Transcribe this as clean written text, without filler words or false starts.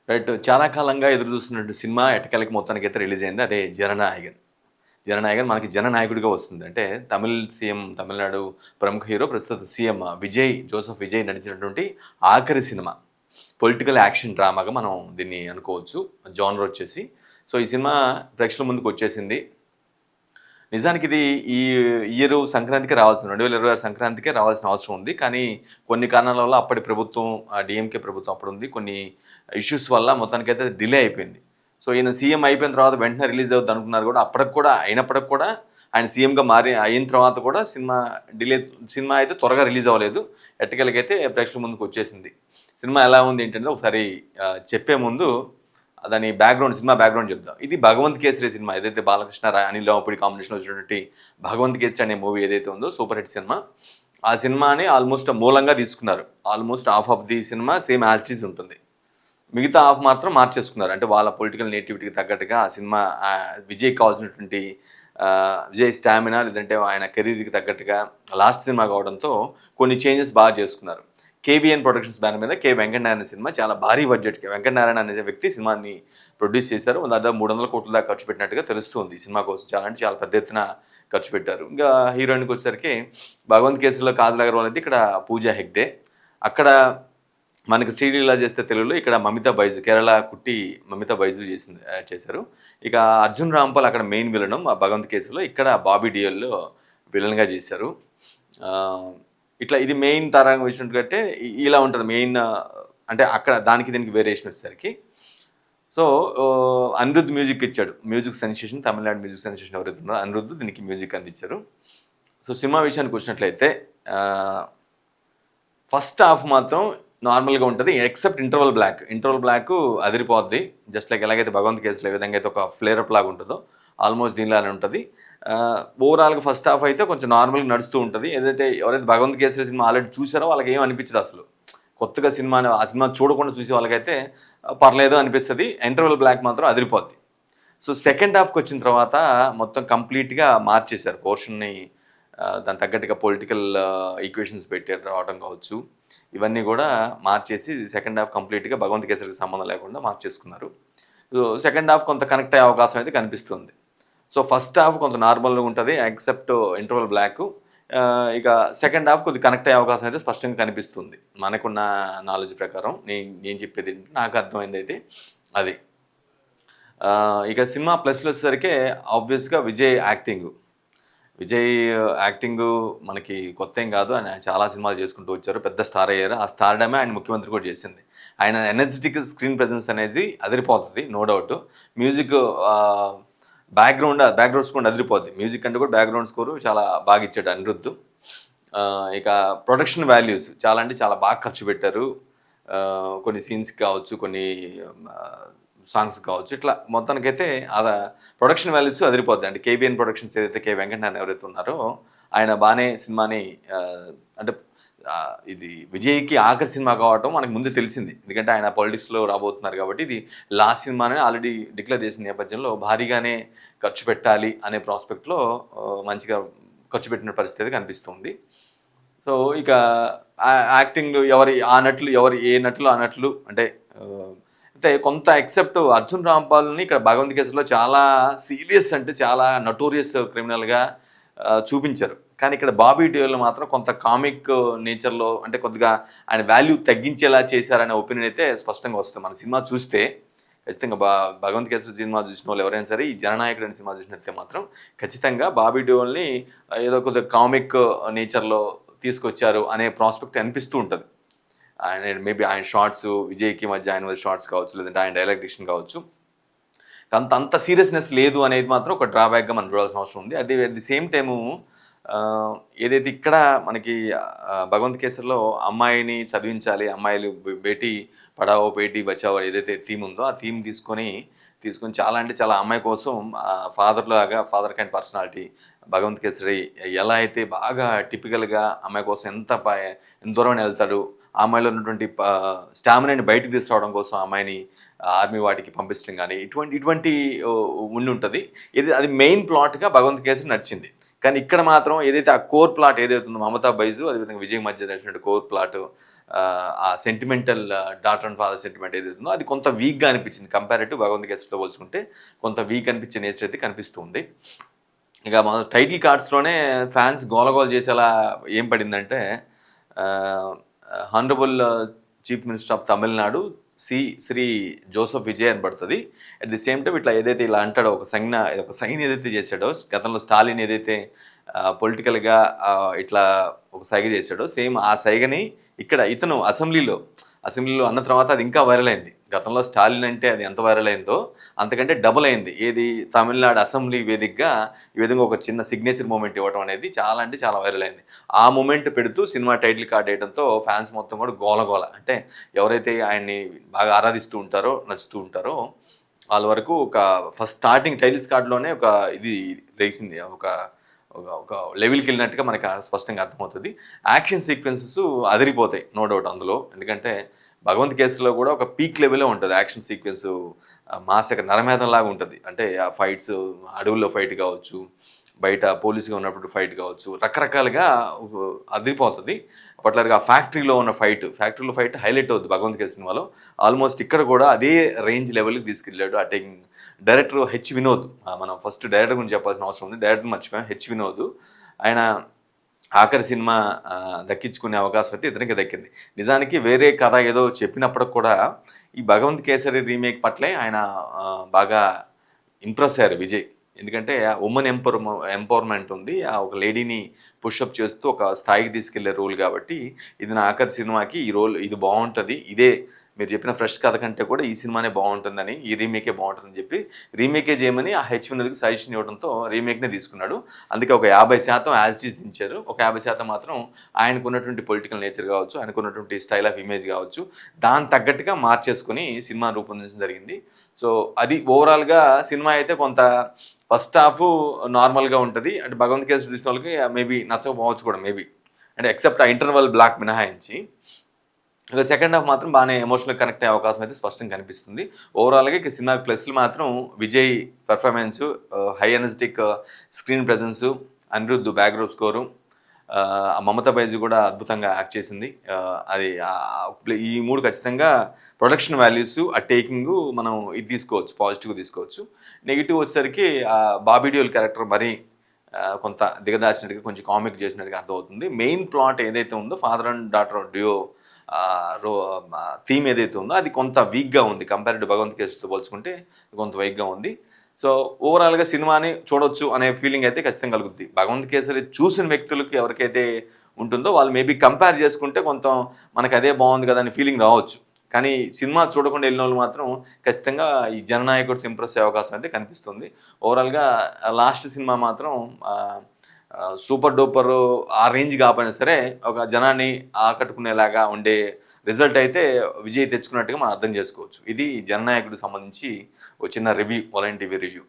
Right. చాలా కాలంగా ఎదురు చూస్తున్నటువంటి సినిమా ఎట్టకేలకి మొత్తానికైతే రిలీజ్ అయింది. అదే 'జననాయకన్'. 'జననాయకన్' మనకి జననాయకుడిగా వస్తుంది. అంటే తమిళ్ సీఎం, తమిళనాడు ప్రముఖ హీరో, ప్రస్తుత సీఎం జోసెఫ్ విజయ్ నటించినటువంటి ఆఖరి సినిమా. పొలిటికల్ యాక్షన్ డ్రామాగా మనం దీన్ని అనుకోవచ్చు. జోనర్ వచ్చేసి. సో, ఈ సినిమా ప్రేక్షకుల ముందుకొచ్చేసింది. నిజానికి ఇది ఈ ఇయరు సంక్రాంతికే రావాల్సింది. 2026 సంక్రాంతికే రావాల్సిన అవసరం ఉంది. కానీ కొన్ని కారణాల వల్ల అప్పటి ప్రభుత్వం, డీఎంకే ప్రభుత్వం అప్పుడుంది. కొన్ని ఇష్యూస్ వల్ల మొత్తానికైతే డిలే అయిపోయింది. సో, ఈయన సీఎం అయిపోయిన తర్వాత వెంటనే రిలీజ్ అవుద్ది అనుకున్నారు కూడా. అయినప్పటికి కూడా ఆయన సీఎంగా అయిన తర్వాత కూడా సినిమా అయితే త్వరగా రిలీజ్ అవ్వలేదు. ఎట్టకేలకైతే ప్రేక్షకుల ముందుకు వచ్చేసింది. సినిమా ఎలా ఉంది ఏంటంటే ఒకసారి చెప్పే ముందు సినిమా బ్యాక్‌గ్రౌండ్ చెప్దాం. ఇది 'భగవంత్ కేసరి' సినిమా. ఏదైతే బాలకృష్ణ, అనిల్ రావిపూడి కాంబినేషన్‌లో వచ్చినటువంటి 'భగవంత్ కేసరి' అనే మూవీ ఏదైతే ఉందో సూపర్ హిట్ సినిమా. ఆ సినిమాని ఆల్మోస్ట్ మూలంగా తీసుకున్నారు. Almost half of the cinema same as it is ఉంటుంది. మిగతా హాఫ్ మాత్రం మార్చేసుకున్నారు. అంటే వాళ్ళ పొలిటికల్ నేటివిటీకి తగ్గట్టుగా ఆ సినిమా విజయ్‌కి కావాల్సినటువంటి విజయ్ స్టామినా లేదంటే ఆయన కెరీర్‌కి తగ్గట్టుగా లాస్ట్ సినిమా కావడంతో కొన్ని చేంజెస్ బాగా చేసుకున్నారు. కేవీఎన్ ప్రొడక్షన్స్ బ్యానర్ మీద కె. వెంకటనారాయణ సినిమా చాలా భారీ బడ్జెట్‌కి వెంకటనారాయణ అనే వ్యక్తి సినిమాని ప్రొడ్యూస్ చేశారు. దాదాపు 300 కోట్ల దాకా ఖర్చు పెట్టినట్టుగా తెలుస్తుంది ఈ సినిమా కోసం. చాలా అంటే చాలా పెద్ద ఎత్తున ఖర్చు పెట్టారు. ఇంకా హీరోయిన్‌కి వచ్చేసరికి 'భగవంత్ కేసరి'లో కాజల్ అగర్వాల్ అయితే ఇక్కడ పూజా హెగ్డే. అక్కడ మనకి 'శ్రీలీల చేస్తే తెలుగులో' ఇక్కడ మమితా బైజు, కేరళ కుట్టి మమితా బైజు చేశారు. ఇక అర్జున్ రాంపాల్ అక్కడ మెయిన్ విలన్ 'భగవంత్ కేసరి'లో, ఇక్కడ బాబీ డియోల్‌లో విలన్‌గా చేశారు. ఇట్లా ఇది మెయిన్ తారాగణం వచ్చినట్టుగంటే ఇలా ఉంటది మెయిన్. అంటే అక్కడ దానికి దీనికి వేరియేషన్ వచ్చేసరికి. సో, అనిరుద్ మ్యూజిక్ ఇచ్చాడు. Music sensation, Tamil Nadu music sensation ఎవరైతే ఉన్నారో అనిరుద్ దీనికి మ్యూజిక్ అందించారు. సో, సినిమా విషయానికి వచ్చినట్లయితే ఫస్ట్ హాఫ్ మాత్రం నార్మల్‌గా ఉంటది. ఎక్సెప్ట్ ఇంటర్వల్ బ్లాక్ అదిరిపోద్ది. జస్ట్ లైక్ ఎలాగైతే 'భగవంత్ కేసరి'లో ఏ విధంగా అయితే ఒక ఫ్లేర్ అప్ లాగా ఉంటదో ఆల్మోస్ట్ దీనిలానే ఉంటది. ఓవరాల్‌గా ఫస్ట్ హాఫ్ అయితే కొంచెం నార్మల్‌గా నడుస్తూ ఉంటది. ఎవరైతే 'భగవంత్ కేసరి' సినిమా ఆల్రెడీ చూసారో వాళ్ళకి ఏం అనిపించదు అసలు. కొత్తగా ఆ సినిమా చూడకుండా చూసే వాళ్ళకైతే పర్లేదు అనిపిస్తది. ఇంటర్వల్ బ్లాక్ మాత్రం అదిరిపోద్ది. సో, సెకండ్ హాఫ్‌కి వచ్చిన తర్వాత మొత్తం కంప్లీట్‌గా మార్చేశారు పోర్షన్‌ని. దానికి తగ్గట్టుగా పొలిటికల్ ఈక్వేషన్స్ రావడం కావచ్చు. ఇవన్నీ కూడా మార్చేసి సెకండ్ హాఫ్ కంప్లీట్‌గా 'భగవంత్ కేసరికి' సంబంధం లేకుండా మార్చేసుకున్నారు. సో, సెకండ్ హాఫ్ కొంత కనెక్ట్ అయ్యే అవకాశం అయితే కనిపిస్తుంది. సో, ఫస్ట్ హాఫ్ కొంత నార్మల్‌గా ఉంటది ఎక్సెప్ట్ ఇంటర్వల్ బ్లాకు. ఇక సెకండ్ హాఫ్ కొద్దిగా కనెక్ట్ అయ్యే అవకాశం అయితే స్పష్టంగా కనిపిస్తుంది. మనకున్న నాలెడ్జ్ ప్రకారం నేను చెప్పేది నాకు అర్థమైందైతే అది. ఇక సినిమా ప్లస్‌లో వచ్చేసరికి ఆబ్వియస్‌గా విజయ్ యాక్టింగు మనకి కొత్తేం కాదు. ఆయన చాలా సినిమాలు చేసుకుంటూ వచ్చారు. పెద్ద స్టార్ అయ్యారు. ఆ స్టార్‌డమే ఆయన ముఖ్యమంత్రి కూడా చేసింది. ఆయన ఎనర్జిటిక్ స్క్రీన్ ప్రెజెన్స్ అనేది అదిరిపోతది. No doubt. Music background score అదిరిపోద్ది. మ్యూజిక్ అంటే కూడా బ్యాక్‌గ్రౌండ్ స్కోరు చాలా బాగా ఇచ్చాడు అనిరుద్. ఇక ప్రొడక్షన్ వాల్యూస్ చాలా అంటే చాలా బాగా ఖర్చు పెట్టారు. కొన్ని సీన్స్‌కి కావచ్చు, కొన్ని సాంగ్స్ కావచ్చు. ఇట్లా మొత్తానికైతే ప్రొడక్షన్ వాల్యూస్ అదిరిపోద్ది. అంటే కేబీఎన్ ప్రొడక్షన్స్ ఏదైతే కె. వెంకటనారాయణ ఎవరైతే ఉన్నారో ఆయన బానే సినిమాని అంటే ఇది విజయ్‌కి ఆఖరి సినిమా కావటం మనకు ముందే తెలిసింది. ఎందుకంటే ఆయన పాలిటిక్స్‌లో రాబోతున్నారు కాబట్టి ఇది లాస్ట్ సినిమాని ఆల్రెడీ డిక్లేర్ చేసిన నేపథ్యంలో భారీగానే ఖర్చు పెట్టాలి అనే ప్రాస్పెక్ట్‌లో మంచిగా ఖర్చు పెట్టిన పరిస్థితి కనిపిస్తుంది. సో, ఇక యాక్టింగ్ ఏ నటులు ఆ నటులు అంటే అయితే కొంత ఎక్సెప్ట్ అర్జున్ రాంపాల్‌ని ఇక్కడ 'భగవంత్ కేసరి'లో చాలా సీరియస్ అంటే చాలా నోటోరియస్ క్రిమినల్‌గా చూపించారు. కానీ ఇక్కడ బాబీ డియోల్‌లో మాత్రం కొంత కామిక్ నేచర్‌లో అంటే కొద్దిగా ఆయన వాల్యూ తగ్గించేలా చేశారనే ఒపీనియన్ అయితే స్పష్టంగా వస్తుంది. మన సినిమా చూస్తే ఖచ్చితంగా 'భగవంత్ కేసరి' సినిమా చూసినోళ్ళు ఎవరైనా సరే ఈ 'జననాయకుడు' అనే సినిమా చూసినట్లయితే మాత్రం ఖచ్చితంగా బాబీ డియోల్‌ని ఏదో కొద్దిగా కామిక్ నేచర్‌లో తీసుకొచ్చారు అనే ప్రాస్పెక్ట్ అనిపిస్తూ ఉంటది. మేబీ ఆయన షార్ట్స్, విజయ్‌కి మధ్య ఆయన షార్ట్స్ కావచ్చు, లేదంటే ఆయన డైలాగ్ డిక్షన్ కావచ్చు. అంత సీరియస్‌నెస్ లేదు అనేది మాత్రం ఒక డ్రాబ్యాక్‌గా మనం చూడాల్సిన అవసరం ఉంది. అట్ ది సేమ్ టైము ఏదైతే ఇక్కడ మనకి 'భగవంత్ కేసరి'లో అమ్మాయిని చదివించాలి, అమ్మాయిలు బేటీ పడావో, బేటీ బచావో ఏదైతే థీమ్ ఉందో ఆ థీమ్ తీసుకొని చాలా అంటే చాలా అమ్మాయి కోసం father kind personality 'Bhagavanth Kesari' ఎలా అయితే బాగా టిపికల్‌గా అమ్మాయి కోసం ఎంత దూరమైనా వెళ్తాడు. ఆ అమ్మాయిలో ఉన్నటువంటి స్టామినాని బయటికి తీసుకురావడం కోసం ఆ అమ్మాయిని ఆర్మీ వాటికి పంపించడం గానీ, ఇటువంటి ఉండుంటది. అది మెయిన్ ప్లాట్‌గా 'భగవంత్ కేసరి' నడిచింది. కానీ ఇక్కడ మాత్రం ఏదైతే ఆ కోర్ ప్లాట్ ఏదైతే ఉందో మమతా బైజు అదేవిధంగా విజయ్ మధ్య నడిచినటువంటి కోర్ ప్లాట్ ఆ sentimental daughter and father sentiment ఏదైతే ఉందో అది కొంత వీక్గా అనిపించింది కంపారేటివ్ భగవంత్ కేసుతో పోల్చుకుంటే కొంత వీక్ అనిపించే నేచర్ అయితే కనిపిస్తుంది. ఇక మన టైటిల్ కార్డ్స్లోనే ఫ్యాన్స్ గోలగోల చేసేలా ఏం పడిందంటే honourable chief minister of Tamil Nadu Shri Joseph Vijay అని పడుతుంది. అట్ ది సేమ్ టైం ఇట్లా ఏదైతే ఇలా అంటాడో ఒక సైన్ ఏదైతే చేశాడో గతంలో స్టాలిన్ ఏదైతే పొలిటికల్గా ఇట్లా ఒక సైగ చేశాడో సేమ్ ఆ సైగని ఇక్కడ ఇతను అసెంబ్లీలో అన్న తర్వాత అది ఇంకా వైరల్ అయింది. గతంలో స్టాలిన్ అంటే అది ఎంత వైరల్ అయిందో అంతకంటే డబుల్ అయింది. ఏది తమిళనాడు అసెంబ్లీ వేదికగా ఈ విధంగా ఒక చిన్న సిగ్నేచర్ మూమెంట్ ఇవ్వడం అనేది చాలా అంటే చాలా వైరల్ అయింది. ఆ మూమెంట్ పెడుతూ సినిమా టైటిల్ కార్డ్ వేయడంతో ఫ్యాన్స్ మొత్తం కూడా గోలగోల. అంటే ఎవరైతే ఆయన్ని బాగా ఆరాధిస్తూ ఉంటారో నచ్చుతూ ఉంటారో వాళ్ళ వరకు ఒక ఫస్ట్ స్టార్టింగ్ టైటిల్స్ కార్డ్లోనే ఒక ఇది రేసింది. ఒక ఒక లెవెల్కి వెళ్ళినట్టుగా మనకి స్పష్టంగా అర్థమవుతుంది. యాక్షన్ సీక్వెన్సెస్ అదిరిపోతాయి నో డౌట్ అందులో. ఎందుకంటే భగవంత్ కేసులో కూడా ఒక పీక్ లెవెల్లో ఉంటుంది యాక్షన్ సీక్వెన్స్. మాసక నరమేధంలాగా ఉంటుంది. అంటే ఆ ఫైట్స్ అడవుల్లో ఫైట్ కావచ్చు, బయట పోలీసుగా ఉన్నప్పుడు ఫైట్ కావచ్చు, రకరకాలుగా అదిరిపోతుంది. పర్టికులర్గా ఆ ఫ్యాక్టరీలో ఉన్న ఫ్యాక్టరీలో ఫైట్ హైలైట్ అవుతుంది భగవంత్ కేసు సినిమాలో. ఆల్మోస్ట్ ఇక్కడ కూడా అదే రేంజ్ లెవెల్కి తీసుకెళ్ళాడు ఆ టేకింగ్ డైరెక్టర్ హెచ్ వినోద్. మనం ఫస్ట్ డైరెక్టర్ గురించి చెప్పాల్సిన అవసరం ఉంది. డైరెక్టర్ మర్చిపోయాం, హెచ్ వినోద్. ఆయన ఆఖరి సినిమా దక్కించుకునే అవకాశం అయితే ఇతనికి దక్కింది. నిజానికి వేరే కథ ఏదో చెప్పినప్పటికి కూడా ఈ భగవంత్ కేసరి రీమేక్ పట్లే ఆయన బాగా ఇంప్రెస్ అయ్యారు విజయ్. ఎందుకంటే ఉమెన్ ఎంపవర్మెంట్ ఉంది, ఒక లేడీని పుషప్ చేస్తూ ఒక స్థాయికి తీసుకెళ్లే రోల్ కాబట్టి ఇది నా ఆఖరి సినిమాకి ఈ రోల్ ఇది బాగుంటుంది, ఇదే మీరు చెప్పిన ఫ్రెష్ కథ కంటే కూడా ఈ సినిమానే బాగుంటుందని, ఈ రీమేకే బాగుంటుందని చెప్పి రీమేకే చేయమని ఆ హెచ్ వినోద్కి సజెషన్ ఇవ్వడంతో రీమేక్నే తీసుకున్నాడు. అందుకే ఒక 50% యాజ్ ఇట్ దించారు. ఒక 50% మాత్రం ఆయనకున్నటువంటి పొలిటికల్ నేచర్ కావచ్చు, ఆయనకున్నటువంటి స్టైల్ ఆఫ్ ఇమేజ్ కావచ్చు, దాని తగ్గట్టుగా మార్చేసుకొని సినిమా రూపొందించడం జరిగింది. సో అది ఓవరాల్గా సినిమా అయితే కొంత ఫస్ట్ హాఫ్ నార్మల్గా ఉంటుంది. అంటే భగవంత్ కేసు చూసిన వాళ్ళకి మేబీ నచ్చకపోవచ్చు కూడా మేబీ, అంటే ఎక్సెప్ట్ ఆ ఇంటర్వల్ బ్లాక్ మినహాయించి. ఇక సెకండ్ హాఫ్ మాత్రం బాగానే ఎమోషనల్ కనెక్ట్ అయ్యే అవకాశం అయితే స్పష్టంగా కనిపిస్తుంది. ఓవరాల్గా ఇక సినిమా ప్లస్లు మాత్రం Vijay performance, high energetic screen presence, Anirudh background score, Mamatha Baiju కూడా అద్భుతంగా యాక్ట్ చేసింది. అది ఈ మూడు ఖచ్చితంగా ప్రొడక్షన్ వాల్యూస్, ఆ టేకింగ్ మనం ఇది తీసుకోవచ్చు, పాజిటివ్గా తీసుకోవచ్చు. నెగిటివ్ వచ్చేసరికి బాబీ డియోల్ క్యారెక్టర్ మరీ కొంత దిగదాచినట్టుగా కొంచెం కామిక్ చేసినట్టుగా అర్థమవుతుంది. మెయిన్ ప్లాట్ ఏదైతే ఉందో father and daughter duo theme ఏదైతే ఉందో అది కొంత వీక్గా ఉంది. కంపేర్డ్ భగవంత్ కేసుతో పోల్చుకుంటే కొంత వీక్గా ఉంది. సో ఓవరాల్గా సినిమాని చూడొచ్చు అనే ఫీలింగ్ అయితే ఖచ్చితంగా కలుగుద్ది. భగవంత్ కేసరి చూసిన వ్యక్తులకి ఎవరికైతే ఉంటుందో వాళ్ళు మేబీ కంపేర్ చేసుకుంటే కొంత మనకు అదే బాగుంది కదా అని ఫీలింగ్ రావచ్చు. కానీ సినిమా చూడకుండా వెళ్ళిన వాళ్ళు మాత్రం ఖచ్చితంగా ఈ జననాయకుడితో ఇంప్రెస్ అయ్యే అవకాశం అయితే కనిపిస్తుంది. ఓవరాల్గా లాస్ట్ సినిమా మాత్రం సూపర్ డూపర్ ఆ రేంజ్ కాకపోయినా సరే ఒక జనాన్ని ఆకట్టుకునేలాగా ఉండే రిజల్ట్ అయితే విజయ్ తెచ్చుకున్నట్టుగా మనం అర్థం చేసుకోవచ్చు. ఇది జననాయకుడికి సంబంధించి ఒక చిన్న రివ్యూ, వాలంటీర్ రివ్యూ.